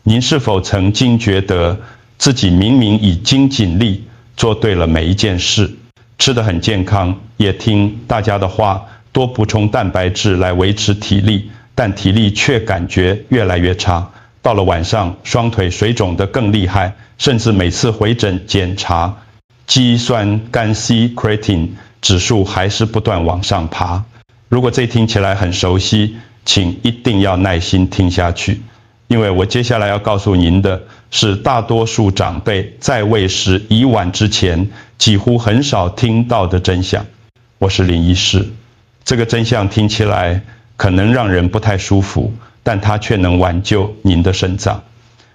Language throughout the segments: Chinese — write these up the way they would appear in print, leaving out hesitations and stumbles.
您是否曾经觉得自己明明已经尽力做对了每一件事，吃得很健康，也听大家的话，多补充蛋白质来维持体力，但体力却感觉越来越差，到了晚上双腿水肿得更厉害，甚至每次回诊检查肌酸酐 C creatine 指数还是不断往上爬。如果这听起来很熟悉，请一定要耐心听下去，因为我接下来要告诉您的是大多数长辈在喂食已晚之前几乎很少听到的真相。我是林医师，这个真相听起来可能让人不太舒服，但它却能挽救您的肾脏。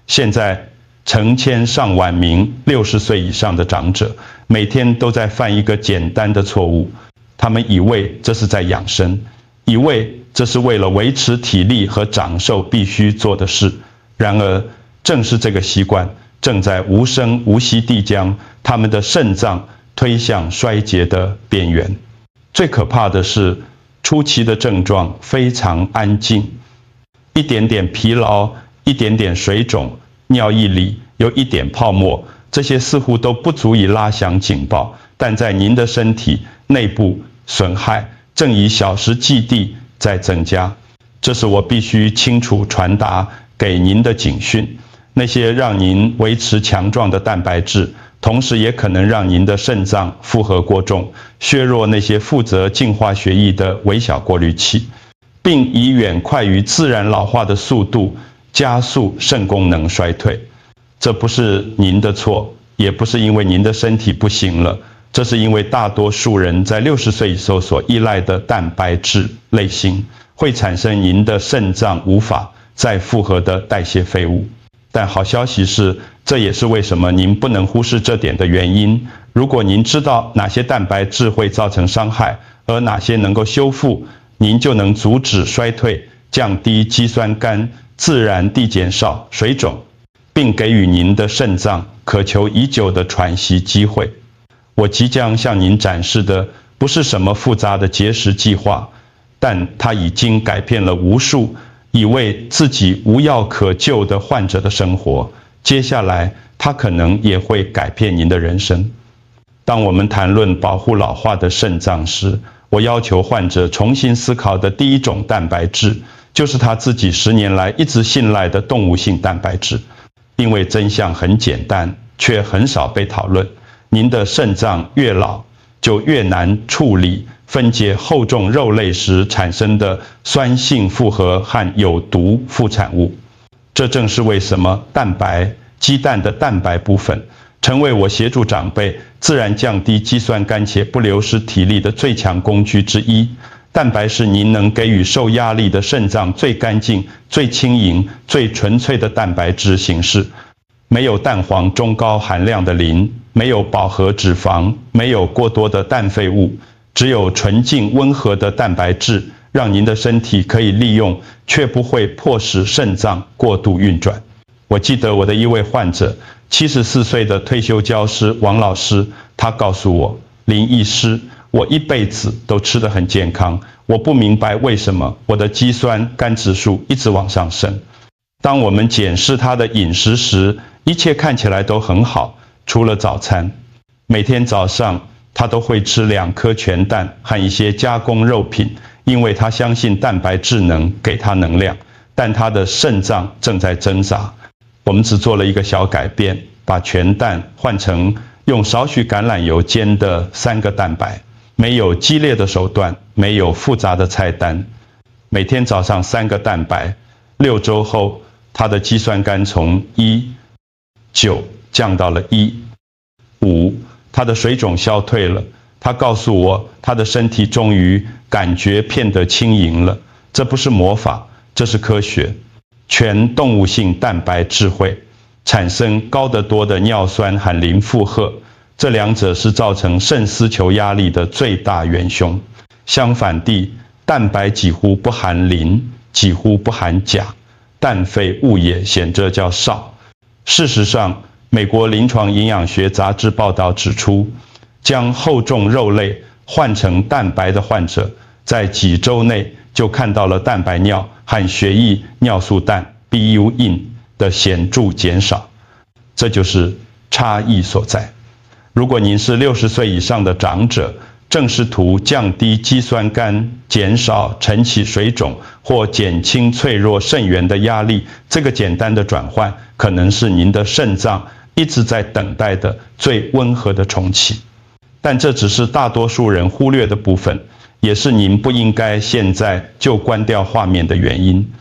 现在成千上万名60岁以上的长者每天都在犯一个简单的错误，他们以为这是在养生，以为这是为了维持体力和长寿必须做的事。然而正是这个习惯正在无声无息地将他们的肾脏推向衰竭的边缘。最可怕的是，初期的症状非常安静，一点点疲劳，一点点水肿，尿液里有一点泡沫，这些似乎都不足以拉响警报，但在您的身体内部损害正以小时计地在增加。这是我必须清楚传达给您的警讯。那些让您维持强壮的蛋白质，同时也可能让您的肾脏负荷过重，削弱那些负责净化血液的微小过滤器，并以远快于自然老化的速度加速肾功能衰退。这不是您的错，也不是因为您的身体不行了，这是因为大多数人在60岁以后所依赖的蛋白质类型会产生您的肾脏无法再负荷的代谢废物。但好消息是，这也是为什么您不能忽视这点的原因。如果您知道哪些蛋白质会造成伤害，而哪些能够修复，您就能阻止衰退，降低肌酸酐自然地减少水肿，并给予您的肾脏渴求已久的喘息机会。我即将向您展示的不是什么复杂的节食计划，但它已经改变了无数以为自己无药可救的患者的生活。接下来它可能也会改变您的人生。当我们谈论保护老化的肾脏时，我要求患者重新思考的第一种蛋白质，就是他自己10年来一直信赖的动物性蛋白质。因为真相很简单，却很少被讨论。您的肾脏越老，就越难处理分解厚重肉类时产生的酸性复合和有毒副产物。这正是为什么鸡蛋的蛋白部分成为我协助长辈自然降低肌酸酐且不流失体力的最强工具之一。蛋白是您能给予受压力的肾脏最干净、最轻盈、最纯粹的蛋白质形式。没有蛋黄中高含量的磷，没有饱和脂肪，没有过多的氮废物，只有纯净温和的蛋白质，让您的身体可以利用，却不会迫使肾脏过度运转。我记得我的一位患者，74岁的退休教师王老师，他告诉我，林医师，我一辈子都吃得很健康，我不明白为什么我的肌酸酐指数一直往上升。当我们检视他的饮食时，一切看起来都很好，除了早餐。每天早上他都会吃2颗全蛋和一些加工肉品，因为他相信蛋白质能给他能量，但他的肾脏正在挣扎。我们只做了一个小改变，把全蛋换成用少许橄榄油煎的3个蛋白，没有激烈的手段，没有复杂的菜单。每天早上3个蛋白，6周后他的肌酸酐从1.9降到了1.5，他的水肿消退了。他告诉我，他的身体终于感觉变得轻盈了。这不是魔法，这是科学。全动物性蛋白智慧产生高得多的尿酸和磷负荷，这2者是造成肾丝球压力的最大元凶。相反地，蛋白几乎不含磷，几乎不含钾，氮废物也显着较少。事实上，美国临床营养学杂志报道指出，将厚重肉类换成蛋白的患者，在几周内就看到了蛋白尿和血液尿素氮 BUin 的显著减少，这就是差异所在。如果您是60岁以上的长者，正是图降低肌酸酐、减少晨起水肿或减轻脆弱肾源的压力，这个简单的转换可能是您的肾脏一直在等待的最温和的重启。但这只是大多数人忽略的部分，也是您不应该现在就关掉画面的原因。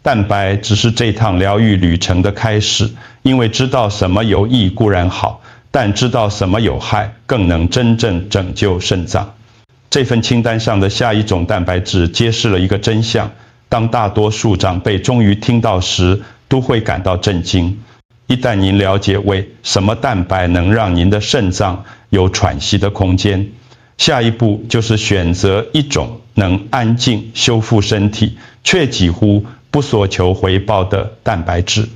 蛋白只是这趟疗愈旅程的开始，因为知道什么有益固然好，但知道什么有害，更能真正拯救肾脏。这份清单上的下一种蛋白质揭示了一个真相，当大多数长辈终于听到时，都会感到震惊。一旦您了解为什么蛋白能让您的肾脏有喘息的空间，下一步就是选择一种能安静修复身体，却几乎不索求回报的蛋白质。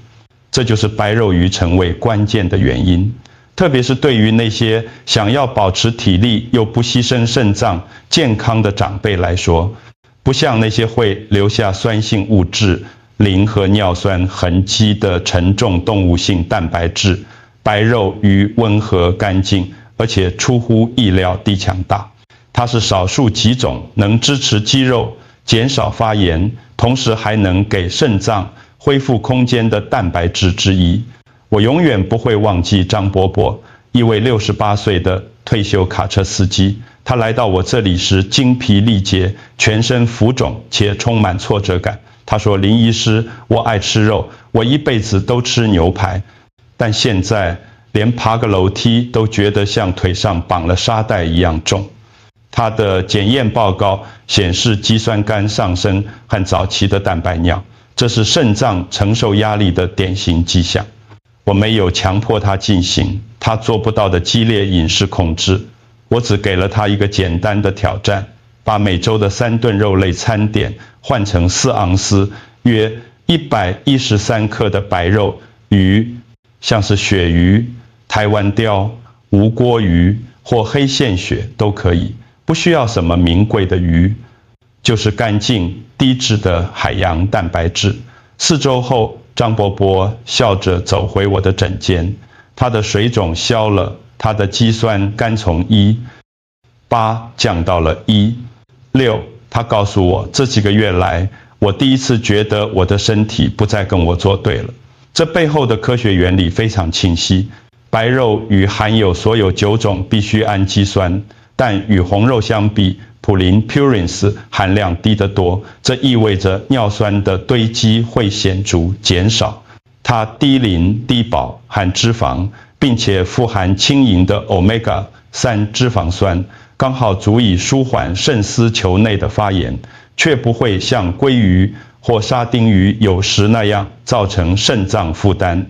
这就是白肉鱼成为关键的原因。特别是对于那些想要保持体力又不牺牲肾脏健康的长辈来说，不像那些会留下酸性物质、磷和尿酸痕迹的沉重动物性蛋白质，白肉鱼温和干净，而且出乎意料地强大。它是少数几种能支持肌肉、减少发炎，同时还能给肾脏恢复空间的蛋白质之一。我永远不会忘记张伯伯，一位68岁的退休卡车司机。他来到我这里时精疲力竭，全身浮肿且充满挫折感。他说：“林医师，我爱吃肉，我一辈子都吃牛排，但现在连爬个楼梯都觉得像腿上绑了沙袋一样重。”他的检验报告显示肌酸酐上升和早期的蛋白尿，这是肾脏承受压力的典型迹象。我没有强迫他进行他做不到的激烈饮食控制，我只给了他一个简单的挑战，把每周的3顿肉类餐点换成4盎司，约113克的白肉鱼，像是鳕鱼、台湾鲷、无锅鱼或黑线鳕都可以，不需要什么名贵的鱼，就是干净低脂的海洋蛋白质。4周后，张伯伯笑着走回我的诊间，他的水肿消了，他的肌酸酐从1.8降到了1.6。他告诉我，这几个月来，我第一次觉得我的身体不再跟我作对了。这背后的科学原理非常清晰。白肉鱼含有所有9种必需氨基酸，但与红肉相比，普林 purines 含量低得多，这意味着尿酸的堆积会显著减少。它低磷、低饱含脂肪，并且富含轻盈的 omega-3 脂肪酸，刚好足以舒缓肾丝球内的发炎，却不会像鲑鱼或沙丁鱼有时那样造成肾脏负担。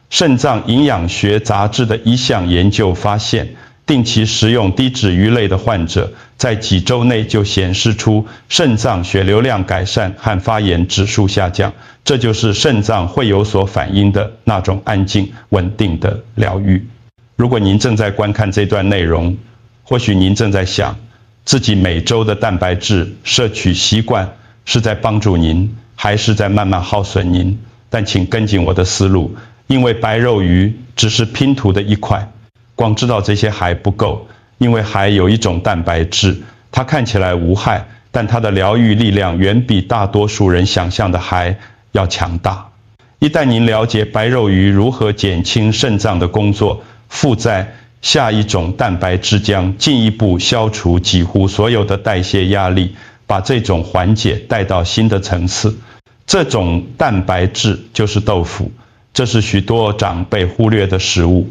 肾脏营养学杂志的一项研究发现，定期食用低脂鱼类的患者，在几周内就显示出肾脏血流量改善和发炎指数下降，这就是肾脏会有所反应的那种安静、稳定的疗愈。如果您正在观看这段内容，或许您正在想，自己每周的蛋白质摄取习惯是在帮助您，还是在慢慢耗损您？但请跟紧我的思路，因为白肉鱼只是拼图的一块。光知道这些还不够，因为还有一种蛋白质，它看起来无害，但它的疗愈力量远比大多数人想象的还要强大。一旦您了解白肉鱼如何减轻肾脏的工作，附在下一种蛋白质将进一步消除几乎所有的代谢压力，把这种缓解带到新的层次。这种蛋白质就是豆腐，这是许多长辈忽略的食物。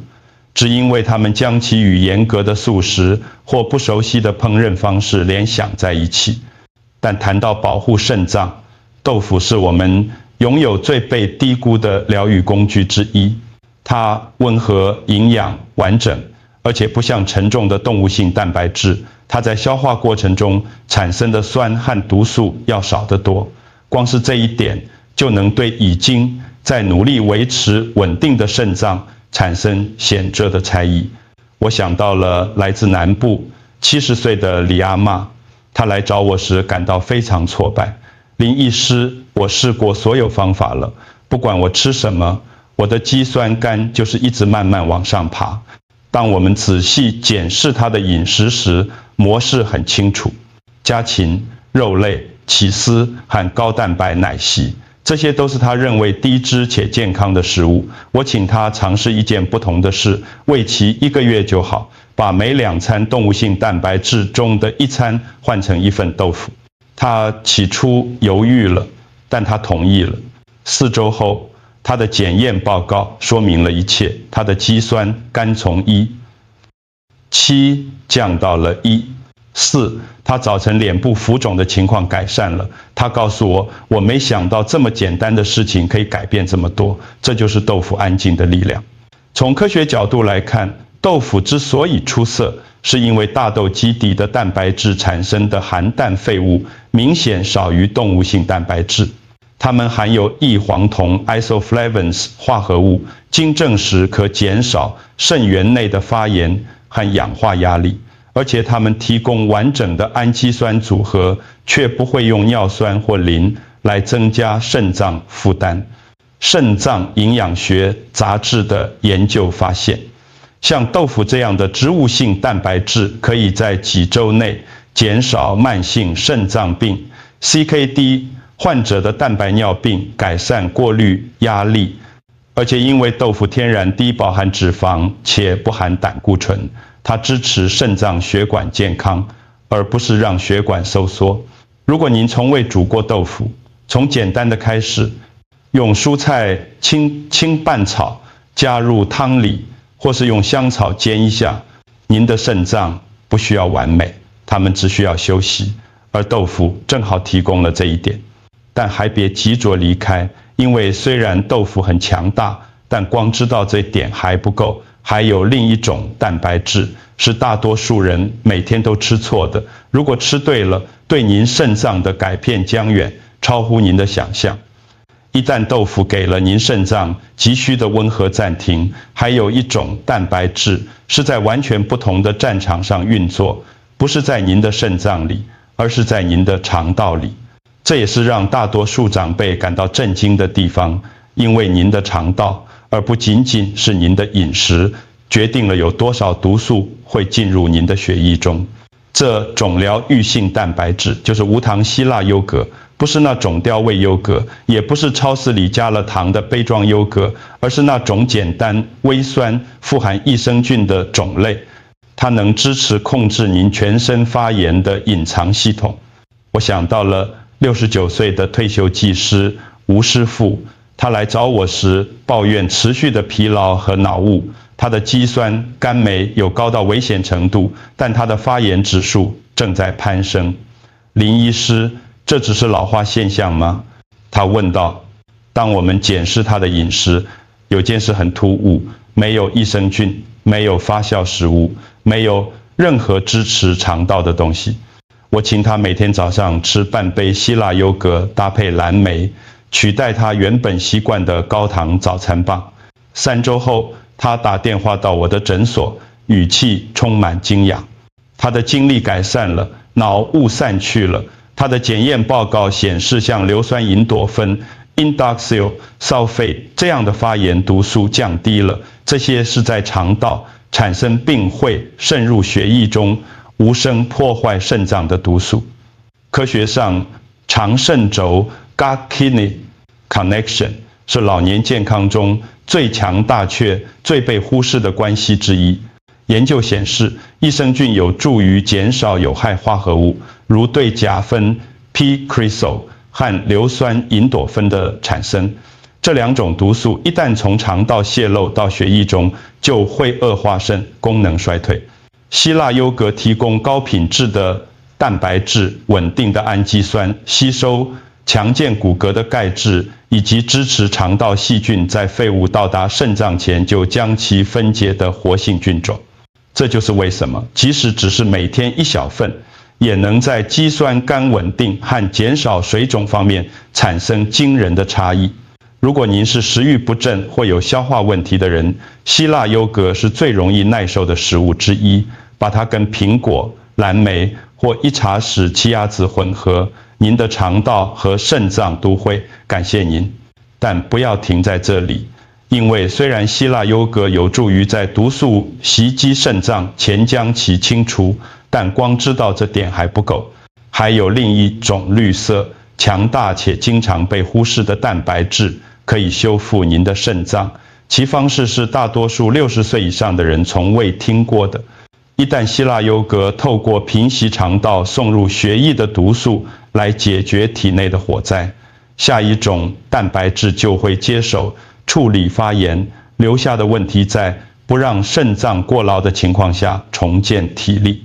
只因为他们将其与严格的素食或不熟悉的烹饪方式联想在一起。但谈到保护肾脏，豆腐是我们拥有最被低估的疗愈工具之一。它温和、营养、完整，而且不像沉重的动物性蛋白质，它在消化过程中产生的酸和毒素要少得多。光是这一点，就能对已经在努力维持稳定的肾脏产生显著的差异。我想到了来自南部70岁的李阿嬷，她来找我时感到非常挫败。林医师，我试过所有方法了，不管我吃什么，我的肌酸酐就是一直慢慢往上爬。当我们仔细检视他的饮食时，模式很清楚：家禽、肉类、起司和高蛋白奶昔，这些都是他认为低脂且健康的食物。我请他尝试一件不同的事，为期1个月就好，把每2餐动物性蛋白质中的1餐换成1份豆腐。他起初犹豫了，但他同意了。4周后，他的检验报告说明了一切，他的肌酸酐从7降到了1。4，他早晨脸部浮肿的情况改善了。他告诉我，我没想到这么简单的事情可以改变这么多，这就是豆腐安静的力量。从科学角度来看，豆腐之所以出色，是因为大豆基底的蛋白质产生的含氮废物明显少于动物性蛋白质。它们含有异黄酮 isoflavones 化合物，经证实可减少肾源内的发炎和氧化压力，而且它们提供完整的氨基酸组合，却不会用尿酸或磷来增加肾脏负担。肾脏营养学杂志的研究发现，像豆腐这样的植物性蛋白质可以在几周内减少慢性肾脏病、CKD 患者的蛋白尿病，改善过滤压力，而且因为豆腐天然低饱含脂肪且不含胆固醇，它支持肾脏血管健康，而不是让血管收缩。如果您从未煮过豆腐，从简单的开始，用蔬菜轻拌炒，加入汤里，或是用香草煎一下，您的肾脏不需要完美，它们只需要休息，而豆腐正好提供了这一点。但还别急着离开，因为虽然豆腐很强大，但光知道这一点还不够，还有另一种蛋白质是大多数人每天都吃错的。如果吃对了，对您肾脏的改变将远超乎您的想象。一旦豆腐给了您肾脏急需的温和暂停，还有一种蛋白质是在完全不同的战场上运作，不是在您的肾脏里，而是在您的肠道里。这也是让大多数长辈感到震惊的地方，因为您的肠道，而不仅仅是您的饮食，决定了有多少毒素会进入您的血液中。这种疗愈性蛋白质就是无糖希腊优格，不是那种调味优格，也不是超市里加了糖的杯装优格，而是那种简单、微酸、富含益生菌的种类。它能支持控制您全身发炎的隐藏系统。我想到了69岁的退休技师吴师傅，他来找我时抱怨持续的疲劳和脑雾，他的肌酸酐酶有高到危险程度，但他的发炎指数正在攀升。林医师，这只是老化现象吗？他问道。当我们检视他的饮食，有件事很突兀，没有益生菌，没有发酵食物，没有任何支持肠道的东西。我请他每天早上吃半杯希腊优格搭配蓝莓，取代他原本习惯的高糖早餐棒。3周后，他打电话到我的诊所，语气充满惊讶。他的精力改善了，脑雾散去了。他的检验报告显示，像硫酸吲哚酚 （Indoxyl sulfate） 这样的发炎毒素降低了。这些是在肠道产生并会渗入血液中，无声破坏肾脏的毒素。科学上，肠肾轴 gut-kidney connection 是老年健康中最强大却最被忽视的关系之一。研究显示，益生菌有助于减少有害化合物，如对甲酚 p-cresol 和硫酸吲哚酚的产生。这2种毒素一旦从肠道泄漏到血液中，就会恶化肾，功能衰退。希腊优格提供高品质的蛋白质、稳定的氨基酸、吸收强健骨骼的钙质，以及支持肠道细菌在废物到达肾脏前就将其分解的活性菌种。这就是为什么，即使只是每天1小份，也能在肌酸酐稳定和减少水肿方面产生惊人的差异。如果您是食欲不振或有消化问题的人，希腊优格是最容易耐受的食物之一。把它跟苹果、蓝莓或1茶匙奇亚籽混合，您的肠道和肾脏都会感谢您。但不要停在这里，因为虽然希腊优格有助于在毒素袭击肾脏前将其清除，但光知道这点还不够。还有另一种绿色、强大且经常被忽视的蛋白质，可以修复您的肾脏。其方式是大多数60岁以上的人从未听过的。一旦希腊优格透过平息肠道送入血液的毒素来解决体内的火灾，下一种蛋白质就会接手处理发炎留下的问题，在不让肾脏过劳的情况下重建体力。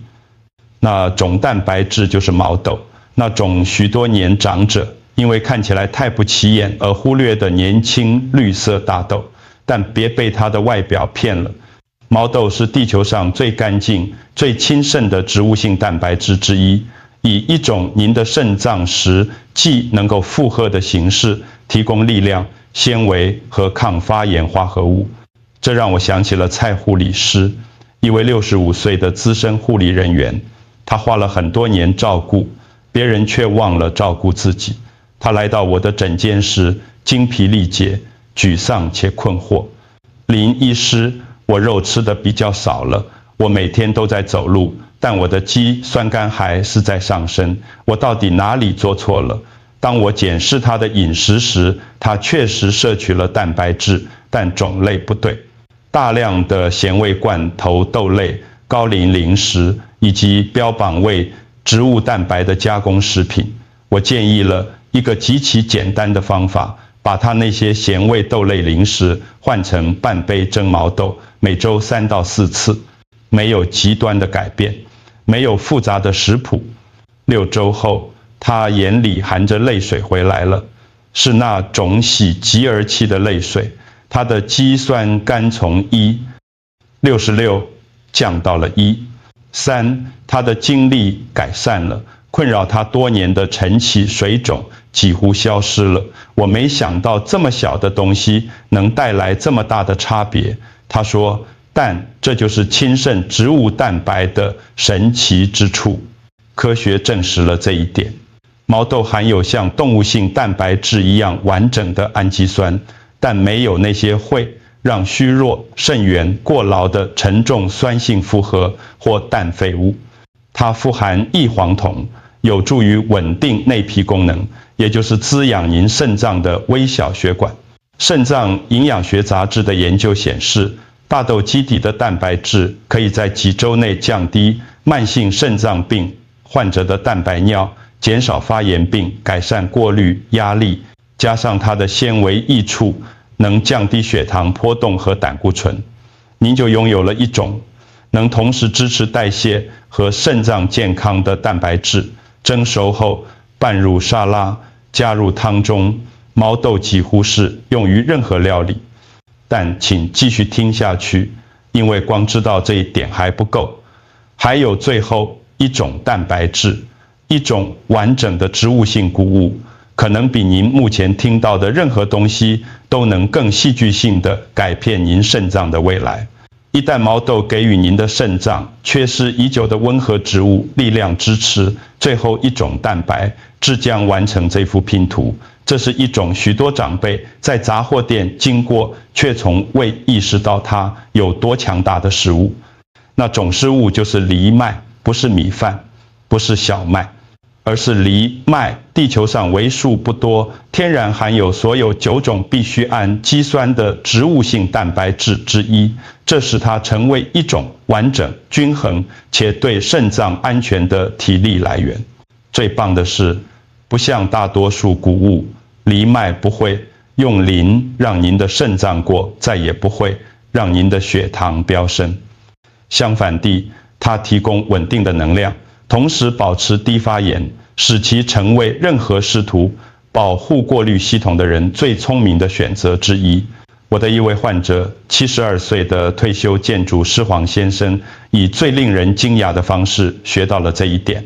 那种蛋白质就是毛豆，那种许多年长者因为看起来太不起眼而忽略的年轻绿色大豆。但别被它的外表骗了，毛豆是地球上最干净、最亲肾的植物性蛋白质之一，以一种您的肾脏时既能够负荷的形式，提供力量、纤维和抗发炎化合物。这让我想起了蔡护理师，一位65岁的资深护理人员，他花了很多年照顾别人，却忘了照顾自己。他来到我的诊间时，精疲力竭、沮丧且困惑。林医师，我肉吃的比较少了，我每天都在走路，但我的肌酸酐还是在上升，我到底哪里做错了？当我检视他的饮食时，他确实摄取了蛋白质，但种类不对，大量的咸味罐头豆类、高磷零食以及标榜为植物蛋白的加工食品。我建议了一个极其简单的方法，把他那些咸味豆类零食换成半杯蒸毛豆，每周3到4次，没有极端的改变，没有复杂的食谱。6周后，他眼里含着泪水回来了，是那种喜极而泣的泪水。他的肌酸酐从66降到了1。3，他的精力改善了，困扰他多年的晨起水肿几乎消失了。我没想到这么小的东西能带来这么大的差别。他说，但这就是亲肾植物蛋白的神奇之处。科学证实了这一点。毛豆含有像动物性蛋白质一样完整的氨基酸，但没有那些会让虚弱肾源过劳的沉重酸性负荷或氮废物。它富含异黄酮，有助于稳定内皮功能，也就是滋养您肾脏的微小血管。肾脏营养学杂志的研究显示，大豆基底的蛋白质可以在几周内降低慢性肾脏病患者的蛋白尿，减少发炎病，改善过滤、压力，加上它的纤维益处，能降低血糖波动和胆固醇。您就拥有了一种能同时支持代谢和肾脏健康的蛋白质。蒸熟后拌入沙拉，加入汤中。毛豆几乎是用于任何料理。但请继续听下去，因为光知道这一点还不够。还有最后一种蛋白质，一种完整的植物性谷物，可能比您目前听到的任何东西都能更戏剧性地改变您肾脏的未来。一旦毛豆给予您的肾脏缺失已久的温和植物力量支持，最后一种蛋白质将完成这幅拼图。这是一种许多长辈在杂货店经过却从未意识到它有多强大的食物。那种食物就是藜麦，不是米饭，不是小麦，而是藜麦，地球上为数不多天然含有所有9种必需氨基酸的植物性蛋白质之一，这使它成为一种完整、均衡且对肾脏安全的体力来源。最棒的是，不像大多数谷物，藜麦不会用磷让您的肾脏过，再也不会让您的血糖飙升。相反地，它提供稳定的能量，同时保持低发炎，使其成为任何试图保护过滤系统的人最聪明的选择之一。我的一位患者，72岁的退休建筑师黄先生，以最令人惊讶的方式学到了这一点。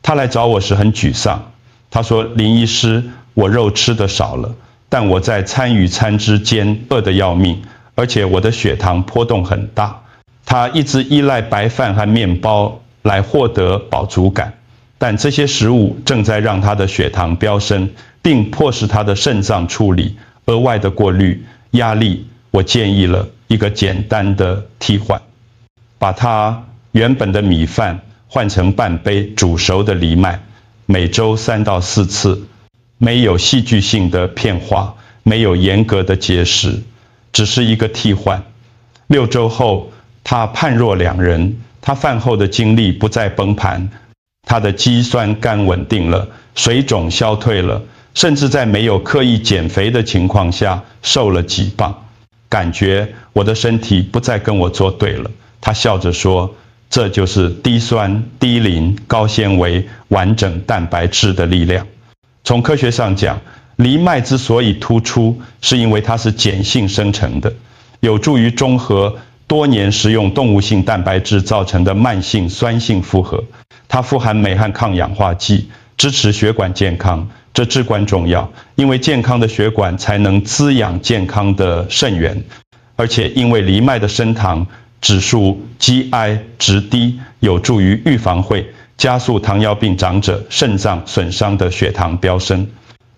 他来找我时很沮丧，他说：“林医师，我肉吃得少了，但我在餐与餐之间饿得要命，而且我的血糖波动很大。他一直依赖白饭和面包来获得饱足感，但这些食物正在让他的血糖飙升，并迫使他的肾脏处理额外的过滤、压力我建议了一个简单的替换，把它原本的米饭换成半杯煮熟的藜麦，每周3到4次，没有戏剧性的片化，没有严格的节食，只是一个替换。6周后，他判若两人，他饭后的精力不再崩盘，他的肌酸酐稳定了，水肿消退了，甚至在没有刻意减肥的情况下瘦了几磅，感觉我的身体不再跟我作对了。他笑着说，这就是低酸、低磷、高纤维、完整蛋白质的力量。从科学上讲，藜麦之所以突出，是因为它是碱性生成的，有助于中和多年食用动物性蛋白质造成的慢性酸性负荷。它富含镁和抗氧化剂，支持血管健康，这至关重要，因为健康的血管才能滋养健康的肾源。而且因为藜麦的升糖指数 GI 值低，有助于预防会加速糖尿病长者肾脏损伤的血糖飙升。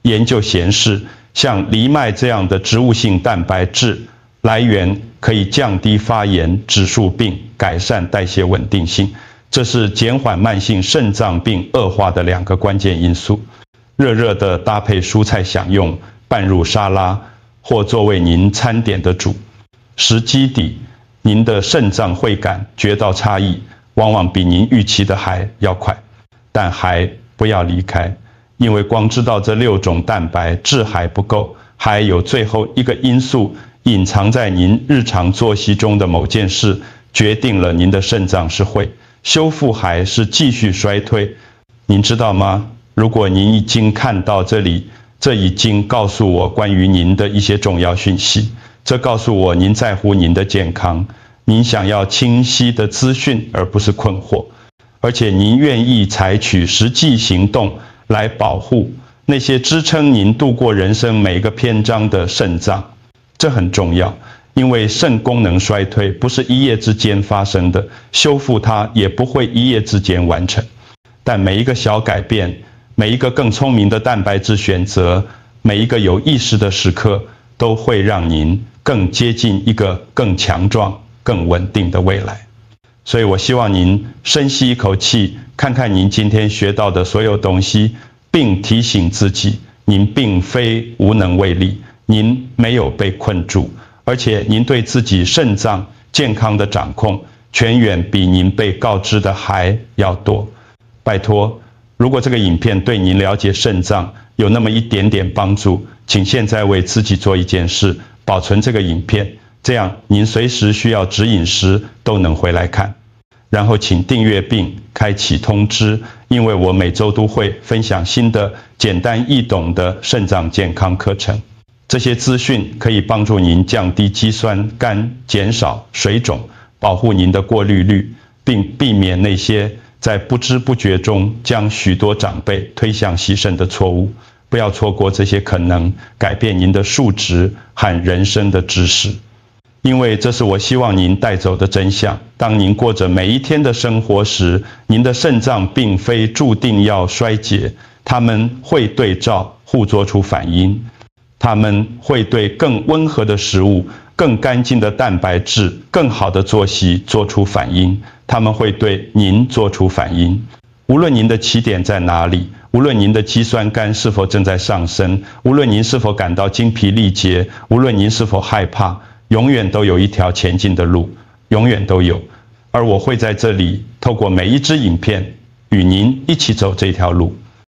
研究显示，像藜麦这样的植物性蛋白质来源可以降低发炎、指数病，改善代谢稳定性，这是减缓慢性肾脏病恶化的2个关键因素。热热的搭配蔬菜享用，拌入沙拉，或作为您餐点的主食基底，您的肾脏会感觉到差异，往往比您预期的还要快。但还不要离开，因为光知道这6种蛋白质还不够，还有最后一个因素隐藏在您日常作息中的某件事，决定了您的肾脏是会修复还是继续衰退。您知道吗？如果您已经看到这里，这已经告诉我关于您的一些重要讯息。这告诉我您在乎您的健康，您想要清晰的资讯而不是困惑，而且您愿意采取实际行动来保护那些支撑您度过人生每个篇章的肾脏。这很重要，因为肾功能衰退不是一夜之间发生的，修复它也不会一夜之间完成。但每一个小改变，每一个更聪明的蛋白质选择，每一个有意识的时刻，都会让您更接近一个更强壮、更稳定的未来。所以我希望您深吸一口气，看看您今天学到的所有东西，并提醒自己，您并非无能为力，您没有被困住，而且您对自己肾脏健康的掌控，远远比您被告知的还要多。拜托，如果这个影片对您了解肾脏有那么一点点帮助，请现在为自己做一件事，保存这个影片，这样您随时需要指引时都能回来看。然后请订阅并开启通知，因为我每周都会分享新的简单易懂的肾脏健康课程。这些资讯可以帮助您降低肌酸酐，减少水肿，保护您的过滤率，并避免那些在不知不觉中将许多长辈推向牺牲的错误。不要错过这些可能改变您的数值和人生的知识，因为这是我希望您带走的真相。当您过着每一天的生活时，您的肾脏并非注定要衰竭，它们会对照互做出反应，它们会对更温和的食物、更干净的蛋白质、更好的作息做出反应，它们会对您做出反应。无论您的起点在哪里，无论您的肌酸酐是否正在上升，无论您是否感到精疲力竭，无论您是否害怕，永远都有一条前进的路，永远都有。而我会在这里透过每一支影片与您一起走这条路。